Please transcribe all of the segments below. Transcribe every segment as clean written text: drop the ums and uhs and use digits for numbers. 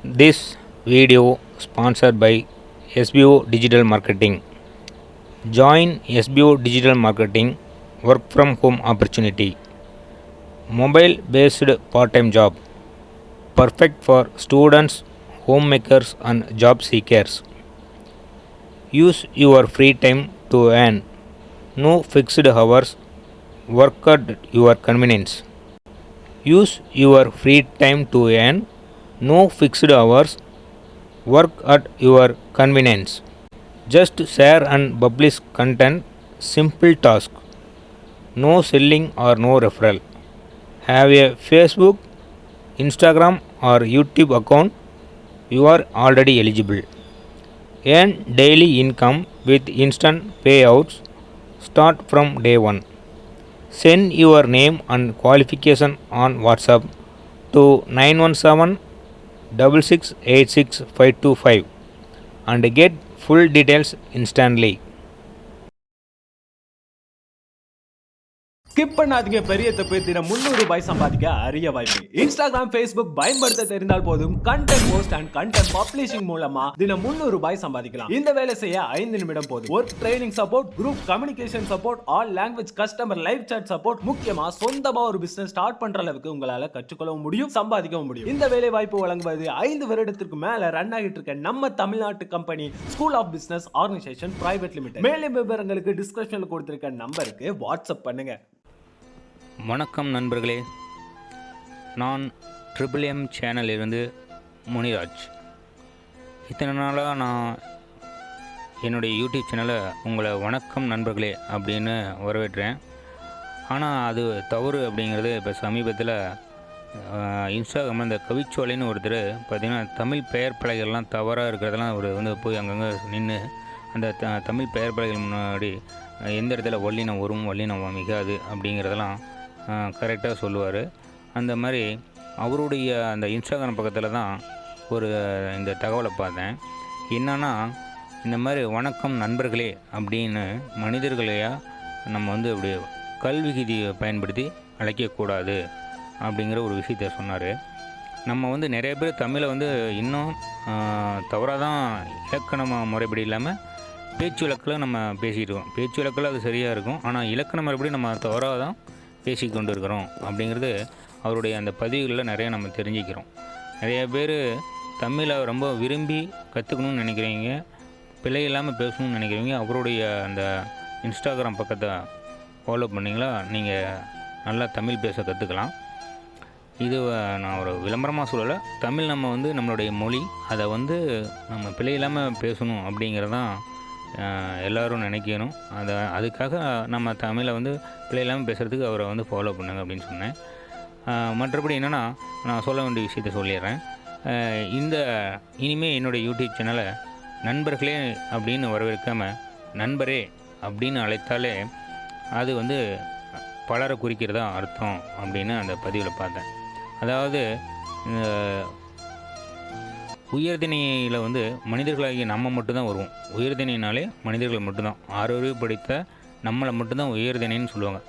This video sponsored by SBO Digital Marketing. Join SBO Digital Marketing work from home opportunity. Mobile based part-time job. Perfect for students, homemakers and job seekers. Use your free time to earn. No fixed hours. Work at your convenience. Use your free time to earn. No fixed hours. Work at your convenience. Just share and publish content. Simple task. No selling or no referral. Have a Facebook, Instagram or YouTube account. You are already eligible. Earn daily income with instant payouts. Start from day 1. Send your name and qualification on WhatsApp to 917 6686525 and get full details instantly. Skip பண்ணாதீங்க. பெரிய தப்பு. தினம் ₹300 சம்பாதிக்க அரிய வாய்ப்பு. Instagram, Facebook பயன்படுத்த தெரிந்தால் போதும். Content post and content publishing மூலமா தினம் ₹300 சம்பாதிக்கலாம். இந்த வேலை செய்ய 5 நிமிடம் போதும். Work training support, group communication support, all language customer live chat support, முக்கியமா சொந்தமா ஒரு பிசினஸ் ஸ்டார்ட் பண்ற அளவுக்கு உங்களால கற்றுக்கொள்ளவும் முடியும், சம்பாதிக்கவும் முடியும். இந்த வேலை வாய்ப்பு வழங்குவது 5 வருடத்திற்கு மேல ரன் ஆகிட்டு இருக்க நம்ம தமிழ்நாட்டு company school of business organisation private limited. மேலும் விவரங்களுக்கு டிஸ்கிரிப்ஷன்ல கொடுத்திருக்க நம்பருக்கு வாட்ஸ்அப் பண்ணுங்க. வணக்கம் நண்பர்களே, நான் ட்ரிபிள் சேனலிலிருந்து முனிராஜ். இத்தனை நாளாக நான் என்னுடைய யூடியூப் சேனலை உங்களை வணக்கம் நண்பர்களே அப்படின்னு வரவேற்றேன். ஆனால் அது தவறு அப்படிங்கிறது இப்போ சமீபத்தில் இன்ஸ்டாகிராமில் இந்த கவிச்சோலைன்னு ஒருத்தர் பார்த்திங்கன்னா தமிழ் பெயர் பலகைகள்லாம் தவறாக இருக்கிறதெல்லாம் அவர் போய் அங்கங்கே நின்று அந்த தமிழ் பெயர் பலகைகள் முன்னாடி எந்த இடத்துல வல்லினம் வரும் வல்லினம் மிகாது அப்படிங்கிறதெல்லாம் கரெக்டாக சொல்லுவார். அந்த மாதிரி அவருடைய அந்த இன்ஸ்டாகிராம் பக்கத்தில் தான் ஒரு இந்த தகவலை பார்த்தேன். என்னன்னா, இந்த மாதிரி வணக்கம் நண்பர்களே அப்படின்னு மனிதர்களையா நம்ம இப்படி கல்விகிதியை பயன்படுத்தி அழைக்கக்கூடாது அப்படிங்கிற ஒரு விஷயத்தை சொன்னார். நம்ம நிறைய பேர் தமிழை இன்னும் தவறாக தான் இலக்கண முறைப்படி இல்லாமல் பேச்சு வழக்கில் நம்ம பேசிகிட்டு இருக்கோம். பேச்சு வழக்கில் அது சரியாக இருக்கும், ஆனால் இலக்கண முறைப்படி நம்ம தவறாக தான் பேசி கொண்டு இருக்கிறோம் அப்படிங்கிறது அவருடைய அந்த பதிவுகளில் நிறைய நம்ம தெரிஞ்சுக்கிறோம். நிறைய பேர் தமிழை ரொம்ப விரும்பி கற்றுக்கணும்னு நினைக்கிறீங்க, பிழை இல்லாமல் பேசணும்னு நினைக்கிறீங்க. அவருடைய அந்த இன்ஸ்டாகிராம் பக்கத்தை ஃபாலோ பண்ணிங்களா நீங்கள் நல்லா தமிழ் பேச கற்றுக்கலாம். இது நான் ஒரு விளம்பரமாக சொல்லலை. தமிழ் நம்ம நம்மளுடைய மொழி, அதை நம்ம பிழை இல்லாமல் பேசணும் அப்படிங்கிறதான் எல்லோரும் நினைக்கணும். அதுக்காக நம்ம தமிழை பிழை இல்லாமல் பேசுகிறதுக்கு அவரை ஃபாலோ பண்ணுங்க அப்படின்னு சொன்னேன். மற்றபடி என்னென்னா, நான் சொல்ல வேண்டிய விஷயத்த சொல்லிடுறேன். இனிமேல் என்னுடைய யூடியூப் சேனலை நண்பர்களே அப்படின்னு வரவேற்காமல் நண்பரே அப்படின்னு அழைத்தாலே அது பலரை குறிக்கிறதா அர்த்தம் அப்படின்னு அந்த பதிவில் பார்த்தேன். அதாவது உயர்திணையில் மனிதர்களாகிய நம்ம மட்டும்தான் வருவோம். உயர்திணைனாலே மனிதர்கள் மட்டும்தான், ஆறறிவு படித்த நம்மளை மட்டும்தான் உயர்திணைன்னு சொல்லுவாங்க.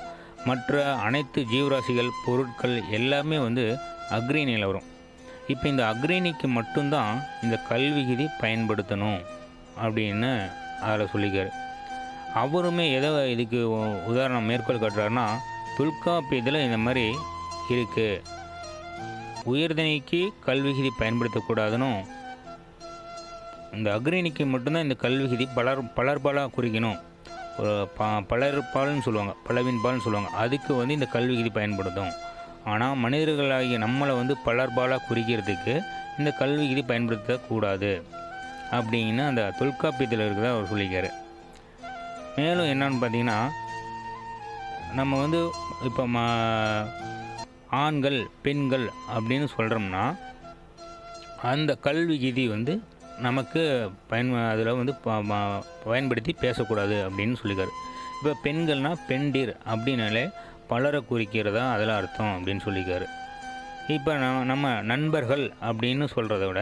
மற்ற அனைத்து ஜீவராசிகள், பொருட்கள் எல்லாமே அக்ரிணியில் வரும். இப்போ இந்த அக்ரிணிக்கு மட்டும்தான் இந்த கல்விகிதி பயன்படுத்தணும் அப்படின்னு அதில் சொல்லிக்கார். அவருமே எதை இதுக்கு உதாரணம் மேற்கோள் காட்டுறாருன்னா, தொல்காப்பியத்தில் இந்த மாதிரி இருக்குது, உயர்திணைக்கு கல்விகிதி பயன்படுத்தக்கூடாதுன்னு, இந்த அக்ரிணிக்கு மட்டும்தான் இந்த கல்விகிதி பலர்பாலாக குறிக்கணும், பலர்பால்னு சொல்லுவாங்க, பலவின் பால்னு சொல்லுவாங்க, அதுக்கு இந்த கல்விகிதி பயன்படுத்தும். ஆனால் மனிதர்களாகிய நம்மளை பலர்பாலாக குறிக்கிறதுக்கு இந்த கல்விகிதி பயன்படுத்தக்கூடாது அப்படின்னு அந்த தொல்காப்பியத்தில் இருக்கிறத அவர் சொல்லிக்கார். மேலும் என்னன்னு பார்த்தீங்கன்னா, நம்ம இப்போ ஆண்கள் பெண்கள் அப்படின்னு சொல்கிறோம்னா அந்த கல்விகிதி நமக்கு அதில் பயன்படுத்தி பேசக்கூடாது அப்படின்னு சொல்லிக்காரு. இப்போ பெண்கள்னால் பெண்டீர் அப்படின்னாலே பலரை குறிக்கிறதா அதில் அர்த்தம் அப்படின்னு சொல்லிக்காரு. இப்போ நம்ம நண்பர்கள் அப்படின்னு சொல்கிறத விட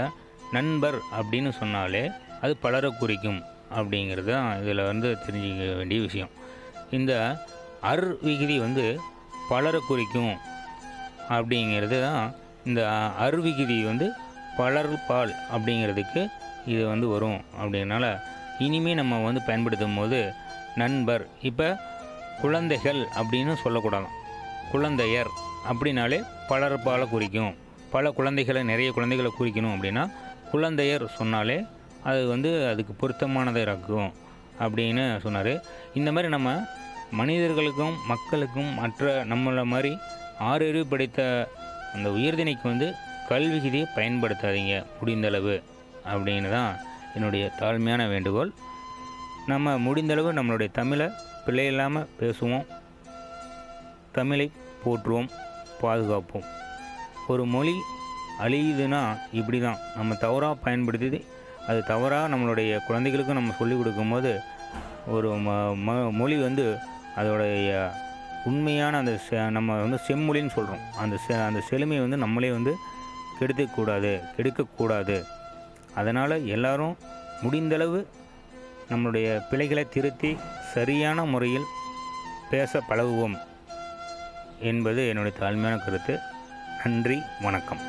நண்பர் அப்படின்னு சொன்னாலே அது பலரை குறிக்கும் அப்படிங்கிறது தான் இதில் தெரிஞ்சிக்க வேண்டிய விஷயம். இந்த விகுதி பலரை குறிக்கும் அப்படிங்கிறது தான் இந்த அருவிகுதி பலர்பால் அப்படிங்கிறதுக்கு இது வந்து வரும். அப்படிங்கிறனால இனிமேல் நம்ம வந்து பயன்படுத்தும் போது நண்பர், இப்போ குழந்தைகள் அப்படின்னு சொல்லக்கூடாதாம். குழந்தையர் அப்படின்னாலே பலர்பாலை குறிக்கும். பல குழந்தைகளை, நிறைய குழந்தைகளை குறிக்கணும் அப்படின்னா குழந்தையர் சொன்னாலே அது வந்து அதுக்கு பொருத்தமானதாக இருக்கும் அப்படின்னு சொன்னார். இந்த மாதிரி நம்ம மனிதர்களுக்கும் மக்களுக்கும் மற்ற நம்மளை மாதிரி ஆறறிவு படைத்த அந்த உயர்திணைக்கு வந்து கல்வி விதியை பயன்படுத்தாதீங்க முடிந்தளவு அப்படின்னு தான் என்னுடைய தாழ்மையான வேண்டுகோள். நம்ம முடிந்தளவு நம்மளுடைய தமிழை பிழை இல்லாமல் பேசுவோம், தமிழை போற்றுவோம், பாதுகாப்போம். ஒரு மொழி அழியுதுன்னா இப்படி தான், நம்ம தவறாக பயன்படுத்தி அது தவறாக நம்மளுடைய குழந்தைகளுக்கும் நம்ம சொல்லிக் கொடுக்கும்போது ஒரு மொழி வந்து அதோடைய உண்மையான அந்த நம்ம வந்து செம்மொழின்னு சொல்கிறோம். அந்த செழுமையை வந்து நம்மளே வந்து கெடுக்கக்கூடாது. அதனால் எல்லாரும் முடிந்தளவு நம்மளுடைய பிழைகளை திருத்தி சரியான முறையில் பேச பழகுவோம் என்பது என்னுடைய தாழ்மையான கருத்து. நன்றி, வணக்கம்.